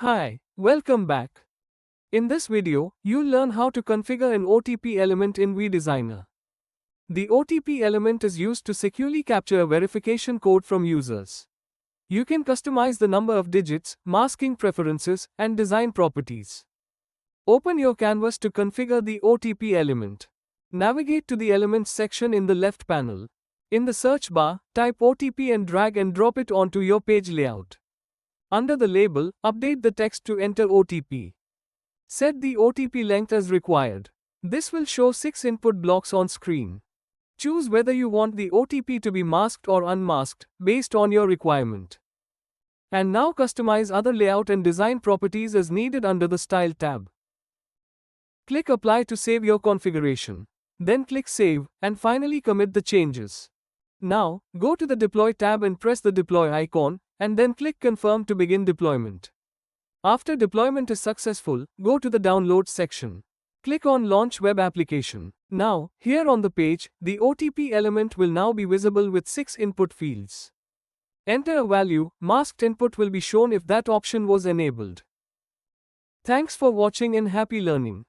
Hi, welcome back. In this video, you'll learn how to configure an OTP element in Redesigner. The OTP element is used to securely capture a verification code from users. You can customize the number of digits, masking preferences, and design properties. Open your canvas to configure the OTP element. Navigate to the Elements section in the left panel. In the search bar, type OTP and drag and drop it onto your page layout. Under the label, update the text to enter OTP. Set the OTP length as required. This will show 6 input blocks on screen. Choose whether you want the OTP to be masked or unmasked, based on your requirement. And now customize other layout and design properties as needed under the Style tab. Click Apply to save your configuration. Then click Save, and finally commit the changes. Now, go to the Deploy tab and press the Deploy icon, and then click Confirm to begin deployment. After deployment is successful, go to the Downloads section. Click on Launch Web Application. Now, here on the page, the OTP element will now be visible with 6 input fields. Enter a value, masked input will be shown if that option was enabled. Thanks for watching and happy learning.